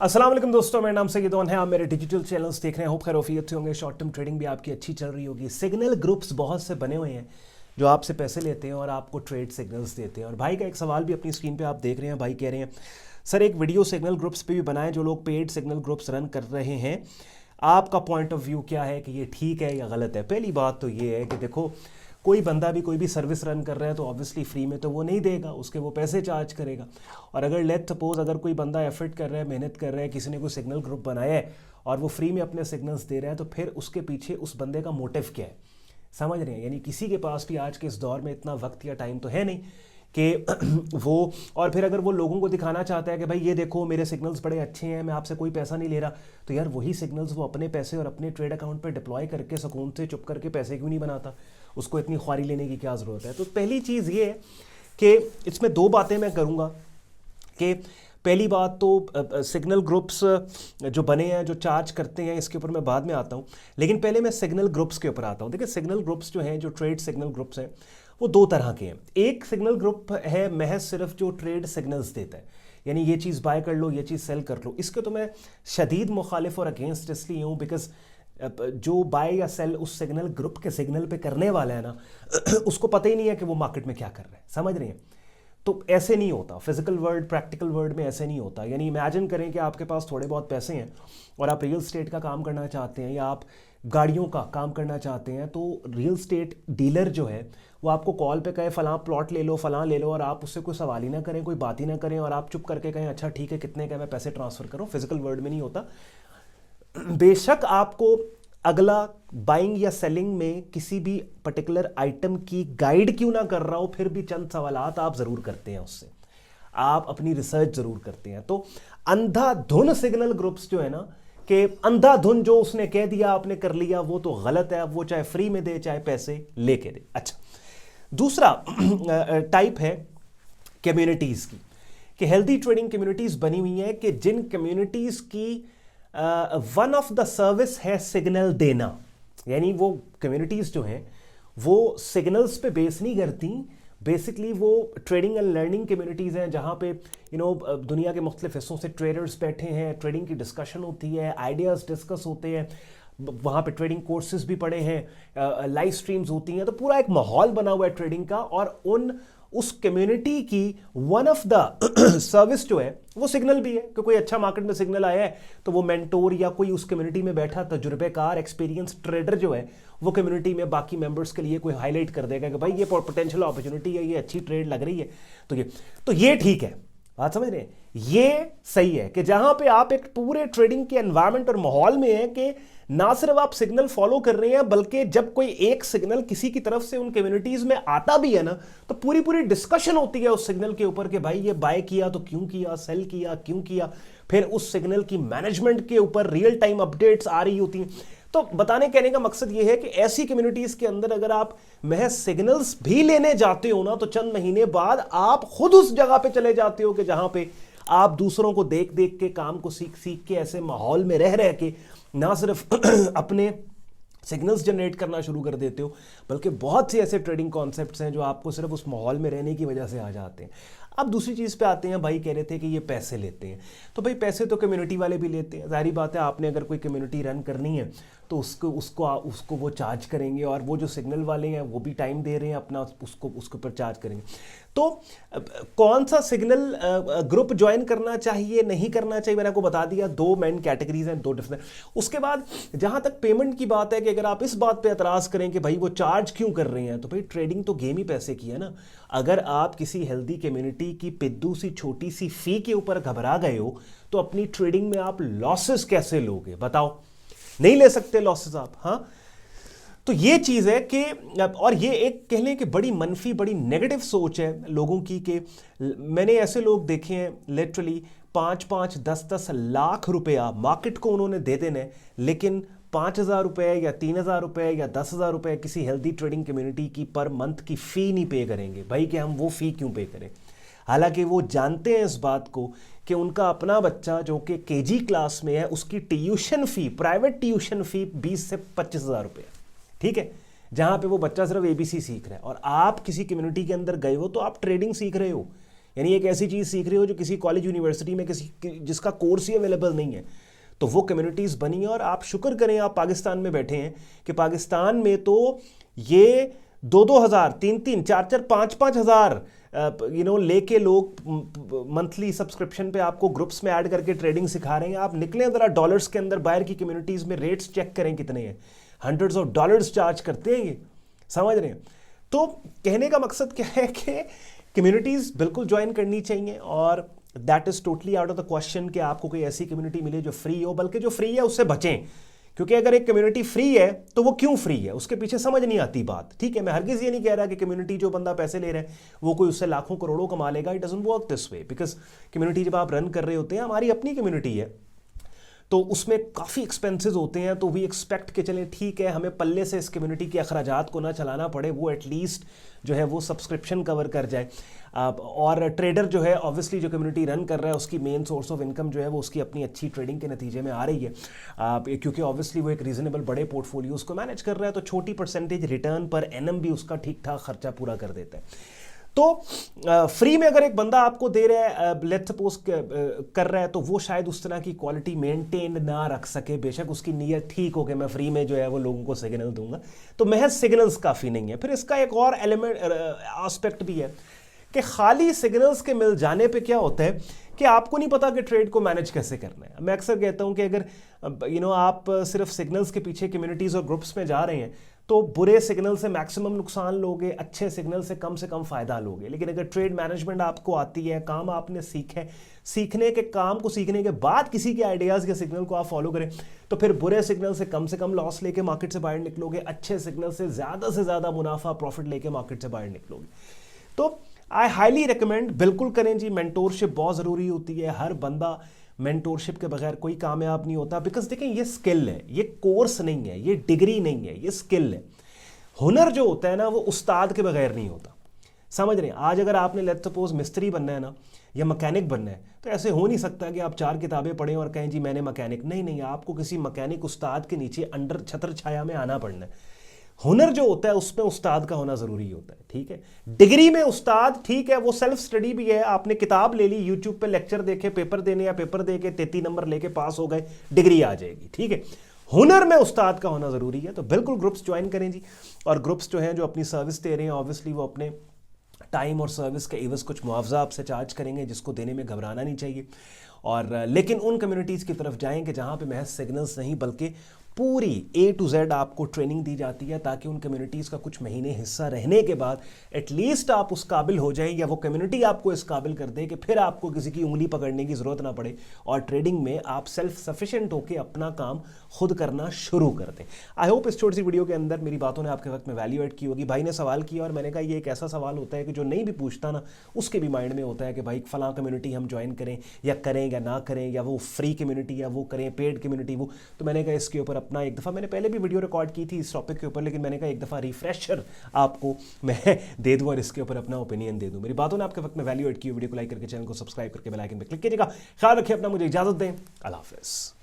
अस्सलाम वालेकुम दोस्तों, मेरा नाम सईद है। आप मेरे डिजिटल चैनल्स देख रहे हैं। होप खैरियत से होंगे। शॉर्ट टर्म ट्रेडिंग भी आपकी अच्छी चल रही होगी। सिग्नल ग्रुप्स बहुत से बने हुए हैं जो आपसे पैसे लेते हैं और आपको ट्रेड सिग्नल्स देते हैं। और भाई का एक सवाल भी अपनी स्क्रीन पे आप देख रहे हैं। भाई कह रहे हैं सर एक वीडियो सिग्नल ग्रुप्स पे भी बनाए जो लोग पेड सिग्नल ग्रुप्स रन कर रहे हैं, आपका पॉइंट ऑफ व्यू क्या है कि ये ठीक है या गलत है। पहली बात तो ये है कि देखो, कोई बंदा भी कोई भी सर्विस रन कर रहा है तो ऑब्वियसली फ्री में तो वो नहीं देगा, उसके वो पैसे चार्ज करेगा। और अगर लेट सपोज अगर कोई बंदा एफर्ट कर रहा है, मेहनत कर रहा है, किसी ने कोई सिग्नल ग्रुप बनाया है और वो फ्री में अपने सिग्नल्स दे रहा है, तो फिर उसके पीछे उस बंदे का मोटिव क्या है, समझ रहे हैं। यानी किसी के पास भी आज के इस दौर में इतना वक्त या टाइम तो है नहीं कि वो, और फिर अगर वो लोगों को दिखाना चाहता है कि भाई ये देखो मेरे सिग्नल्स बड़े अच्छे हैं, मैं आपसे कोई पैसा नहीं ले रहा, तो यार वही सिग्नल्स वो अपने पैसे और अपने ट्रेड अकाउंट पे डिप्लॉय करके सुकून से चुप करके पैसे क्यों नहीं बनाता, उसको इतनी ख्वारी लेने की क्या ज़रूरत है। तो पहली चीज़ ये है कि इसमें दो बातें मैं करूँगा कि पहली बात तो सिग्नल ग्रुप्स जो बने हैं जो चार्ज करते हैं, इसके ऊपर मैं बाद में आता हूँ, लेकिन पहले मैं सिग्नल ग्रुप्स के ऊपर आता हूँ। देखिए सिग्नल ग्रुप्स जो हैं, जो ट्रेड सिग्नल ग्रुप्स हैं, वो दो तरह के हैं। एक सिग्नल ग्रुप है महज सिर्फ जो ट्रेड सिग्नल्स देता है, यानी ये चीज़ बाय कर लो, ये चीज़ सेल कर लो। इसके तो मैं शदीद मुखालिफ और अगेंस्ट इसलिए हूँ बिकॉज जो बाय या सेल उस सिग्नल ग्रुप के सिग्नल पे करने वाला है ना उसको पता ही नहीं है कि वो मार्केट में क्या कर रहा है, समझ रहे हैं। तो ऐसे नहीं होता फिजिकल वर्ल्ड, प्रैक्टिकल वर्ल्ड में ऐसे नहीं होता। यानी इमेजिन करें कि आपके पास थोड़े बहुत पैसे हैं और आप रियल स्टेट का काम करना चाहते हैं या आप गाड़ियों का काम करना चाहते हैं, तो रियल स्टेट डीलर जो है वो आपको कॉल पे कहे फलां प्लॉट ले लो, फलां ले लो, और आप उससे कोई सवाल ही ना करें, कोई बात ही ना करें, और आप चुप करके कहें अच्छा ठीक है कितने का, मैं पैसे ट्रांसफ़र करूँ। फिजिकल वर्ल्ड में नहीं होता। बेशक आपको अगला बाइंग या सेलिंग में किसी भी पर्टिकुलर आइटम की गाइड क्यों ना कर रहा हो, फिर भी चंद सवालात आप ज़रूर करते हैं, उससे आप अपनी रिसर्च ज़रूर करते हैं। तो अंधाधुन सिग्नल ग्रुप्स जो है ना, कि अंधाधुन जो उसने कह दिया आपने कर लिया, वो तो गलत है। अब वो चाहे फ्री में दे चाहे पैसे लेके दे। अच्छा, दूसरा टाइप है कम्युनिटीज़ की, कि हेल्दी ट्रेडिंग कम्युनिटीज़ बनी हुई हैं कि जिन कम्युनिटीज़ की वन ऑफ द सर्विस है सिग्नल देना। यानी वो कम्युनिटीज़ जो हैं वो सिग्नल्स पे बेस नहीं करती, बेसिकली वो ट्रेडिंग एंड लर्निंग कम्युनिटीज़ हैं जहाँ पे दुनिया के मुख्तलिफ हिस्सों से ट्रेडर्स बैठे हैं, ट्रेडिंग की डिस्कशन होती है, आइडियाज़ डिस्कस होते हैं, वहाँ पे ट्रेडिंग कोर्सेज भी पढ़े हैं, लाइव स्ट्रीम्स होती हैं। तो पूरा एक माहौल बना हुआ है ट्रेडिंग का, और उस कम्युनिटी की वन ऑफ द सर्विस जो है वो सिग्नल भी है कि कोई अच्छा मार्केट में सिग्नल आया है तो वो मेंटोर या कोई उस कम्युनिटी में बैठा तजुर्बेकार एक्सपीरियंस ट्रेडर जो है वो कम्युनिटी में बाकी मेंबर्स के लिए कोई हाईलाइट कर देगा कि भाई ये पोटेंशियल अपॉर्चुनिटी है, ये अच्छी ट्रेड लग रही है, तो ये ठीक है। बात समझ रहे हैं, ये सही है कि जहां पे आप एक पूरे ट्रेडिंग के एनवायरनमेंट और माहौल में है कि ना सिर्फ आप सिग्नल फॉलो कर रहे हैं, बल्कि जब कोई एक सिग्नल किसी की तरफ से उन कम्युनिटीज में आता भी है ना, तो पूरी पूरी डिस्कशन होती है उस सिग्नल के ऊपर कि भाई ये बाय किया तो क्यों किया, सेल किया क्यों किया, फिर उस सिग्नल की मैनेजमेंट के ऊपर रियल टाइम अपडेट्स आ रही होती हैं। तो बताने कहने का मकसद ये है कि ऐसी कम्युनिटीज के अंदर अगर आप महज सिग्नल्स भी लेने जाते हो ना, तो चंद महीने बाद आप खुद उस जगह पे चले जाते हो कि जहां पे आप दूसरों को देख देख के, काम को सीख सीख के, ऐसे माहौल में रह रह के ना सिर्फ अपने सिग्नल्स जनरेट करना शुरू कर देते हो, बल्कि बहुत से ऐसे ट्रेडिंग कॉन्सेप्ट्स हैं जो आपको सिर्फ उस माहौल में रहने की वजह से आ जाते हैं। अब दूसरी चीज़ पे आते हैं। भाई कह रहे थे कि ये पैसे लेते हैं, तो भाई पैसे तो कम्युनिटी वाले भी लेते हैं, जाहिर बात है। आपने अगर कोई कम्युनिटी रन करनी है तो उसको वो चार्ज करेंगे, और वो जो सिग्नल वाले हैं वो भी टाइम दे रहे हैं अपना, उसके ऊपर चार्ज करेंगे। तो कौन सा सिग्नल ग्रुप ज्वाइन करना चाहिए नहीं करना चाहिए, मैंने आपको बता दिया। दो मेन कैटेगरीज हैं, दो डिफरेंट। उसके बाद जहां तक पेमेंट की बात है कि अगर आप इस बात पे एतराज करें कि भाई वो चार्ज क्यों कर रहे हैं, तो भाई ट्रेडिंग तो गेम ही पैसे की है ना। अगर आप किसी हेल्दी कम्युनिटी की पिद्दू सी छोटी सी फी के ऊपर घबरा गए हो, तो अपनी ट्रेडिंग में आप लॉसेस कैसे लोगे बताओ? नहीं ले सकते लॉसेस आप। हाँ, तो ये चीज़ है कि, और ये एक कह लें कि बड़ी मनफी, बड़ी नेगेटिव सोच है लोगों की, कि मैंने ऐसे लोग देखे हैं लिटरली 5-5, 10-10 लाख रुपया मार्केट को उन्होंने दे देना है, लेकिन 5,000 रुपये या 3,000 रुपये या 10,000 रुपये किसी हेल्दी ट्रेडिंग कम्युनिटी की पर मंथ की फ़ी नहीं पे करेंगे। भाई कि हम वो फ़ी क्यों पे करें, हालांकि वो जानते हैं इस बात को कि उनका अपना बच्चा जो कि केजी क्लास में है, उसकी tuition fee, private tuition fee 20 से 25,000 रुपये, ठीक है, जहाँ पे वो बच्चा सिर्फ ABC सीख रहा है, और आप किसी कम्युनिटी के अंदर गए हो तो आप ट्रेडिंग सीख रहे हो। यानी एक ऐसी चीज़ सीख रहे हो जो किसी कॉलेज यूनिवर्सिटी में जिसका कोर्स ही अवेलेबल नहीं है, तो वो कम्युनिटीज़ बनी है। और आप शुक्र करें आप पाकिस्तान में बैठे हैं कि पाकिस्तान में तो ये 2-2 हज़ार, 3-3, 4-4, 5-5 हज़ार लेके लोग मंथली सब्सक्रिप्शन पे आपको ग्रुप्स में ऐड करके ट्रेडिंग सिखा रहे हैं। आप निकलें ज़रा डॉलर्स के अंदर, बाहर की कम्युनिटीज़ में रेट्स चेक करें कितने हैं, हंड्रेड्स ऑफ डॉलर्स चार्ज करते हैं ये, समझ रहे हैं। तो कहने का मकसद क्या है कि कम्युनिटीज़ बिल्कुल ज्वाइन करनी चाहिए, और that is totally out of the question कि आपको कोई ऐसी कम्युनिटी मिले जो फ्री हो, बल्कि जो फ्री है उससे बचें, क्योंकि अगर एक कम्युनिटी फ्री है तो वो क्यों फ्री है, उसके पीछे समझ नहीं आती बात। ठीक है, मैं हरगिज़ ये नहीं कह रहा कि कम्युनिटी जो बंदा पैसे ले रहा है वो कोई उससे लाखों करोड़ों कमा लेगा। It doesn't work this way, because community जब आप रन कर रहे होते हैं, हमारी अपनी कम्युनिटी है तो उसमें काफ़ी एक्सपेंसेस होते हैं, तो वी एक्सपेक्ट के चलें ठीक है हमें पल्ले से इस कम्युनिटी के अखराजात को ना चलाना पड़े, वो एटलीस्ट जो है वो सब्सक्रिप्शन कवर कर जाए। और ट्रेडर जो है ऑब्वियसली जो कम्युनिटी रन कर रहा है उसकी मेन सोर्स ऑफ इनकम जो है वो उसकी अपनी अच्छी ट्रेडिंग के नतीजे में आ रही है, क्योंकि ऑब्वियसली वो एक रीजनेबल बड़े पोर्टफोलियोज को मैनेज कर रहा है, तो छोटी परसेंटेज रिटर्न पर एनएम भी उसका ठीक ठाक खर्चा पूरा कर देता है। तो फ्री में अगर एक बंदा आपको दे रहा है, लेट्स सपोज कर रहा है, तो वो शायद उस तरह की क्वालिटी मेंटेन ना रख सके, बेशक उसकी नीयत ठीक हो कि मैं फ्री में जो है वो लोगों को सिग्नल दूंगा, तो महज सिग्नल्स काफ़ी नहीं है। फिर इसका एक और एलिमेंट एस्पेक्ट भी है कि खाली सिग्नल्स के मिल जाने पे क्या होता है कि आपको नहीं पता कि ट्रेड को मैनेज कैसे करना है। मैं अक्सर कहता हूं कि अगर आप सिर्फ सिग्नल्स के पीछे कम्युनिटीज़ और ग्रुप्स में जा रहे हैं तो बुरे सिग्नल से मैक्सिमम नुकसान लोगे, अच्छे सिग्नल से कम फायदा लोगे। लेकिन अगर ट्रेड मैनेजमेंट आपको आती है, काम आपने सीखने के काम को सीखने के बाद किसी के आइडियाज़ के सिग्नल को आप फॉलो करें, तो फिर बुरे सिग्नल से कम लॉस लेके मार्केट से बाहर निकलोगे, अच्छे सिग्नल से ज़्यादा मुनाफा प्रॉफिट लेके मार्केट से बाहर निकलोगे। तो आई हाईली रिकमेंड, बिल्कुल करें जी, मेंटोरशिप बहुत ज़रूरी होती है। हर बंदा मेंटोरशिप के बगैर कोई कामयाब नहीं होता, बिकॉज देखें ये स्किल है, ये कोर्स नहीं है, ये डिग्री नहीं है, ये स्किल है। हुनर जो होता है ना वो उस्ताद के बगैर नहीं होता, समझ रहे हैं। आज अगर आपने लेट्स सपोज मिस्त्री बनना है ना या मैकेनिक बनना है, तो ऐसे हो नहीं सकता कि आप 4 किताबें पढ़ें और कहें जी मैंने मैकेनिक, नहीं, आपको किसी मैकेनिक उस्ताद के नीचे अंडर छत्र छाया में आना पड़ना है। हुनर जो होता है उसमें उस्ताद का होना ज़रूरी होता है, ठीक है। डिग्री में उस्ताद ठीक है, वो सेल्फ स्टडी भी है, आपने किताब ले ली, यूट्यूब पे लेक्चर देखे, पेपर देने या पेपर दे के 33 नंबर लेके पास हो गए, डिग्री आ जाएगी, ठीक है। हुनर में उस्ताद का होना ज़रूरी है। तो बिल्कुल ग्रुप्स ज्वाइन करें जी, और ग्रुप्स जो हैं जो अपनी सर्विस दे रहे हैं, ऑब्वियसली वो अपने टाइम और सर्विस के एवज कुछ मुआवजा आपसे चार्ज करेंगे, जिसको देने में घबराना नहीं चाहिए। और लेकिन उन कम्युनिटीज़ की तरफ जाएं कि जहाँ पे महज सिग्नल्स नहीं बल्कि पूरी A to Z आपको ट्रेनिंग दी जाती है, ताकि उन कम्युनिटीज़ का कुछ महीने हिस्सा रहने के बाद एटलीस्ट आप उस काबिल हो जाएं, या वो कम्युनिटी आपको इस काबिल कर दे कि फिर आपको किसी की उंगली पकड़ने की ज़रूरत ना पड़े, और ट्रेडिंग में आप सेल्फ सफिशिएंट होकर अपना काम खुद करना शुरू कर दें। आई होप इस छोटी सी वीडियो के अंदर मेरी बातों ने आपके वक्त में वैल्यू ऐड की होगी। भाई ने सवाल किया और मैंने कहा ये एक ऐसा सवाल होता है कि जो नहीं भी पूछता ना उसके भी माइंड में होता है कि भाई फलां कम्युनिटी हम ज्वाइन करें या ना करें, या वो फ्री कम्युनिटी या वो करें पेड कम्युनिटी वो। तो मैंने कहा इसके ऊपर अपना एक दफ़ा, मैंने पहले भी वीडियो रिकॉर्ड की थी इस टॉपिक के ऊपर, लेकिन मैंने कहा एक दफ़ा रिफ्रेशर आपको मैं दे दूँ और इसके ऊपर अपना ओपिनियन दे दूँ। मेरी बातों ने आपके वक्त में वैल्यू ऐड की, वीडियो को लाइक करके चैनल को सब्सक्राइब करके बेल आइकन पर क्लिक कीजिएगा। ख्याल रखिए अपना, मुझे इजाज़त दें, अल्लाह हाफ़िज़।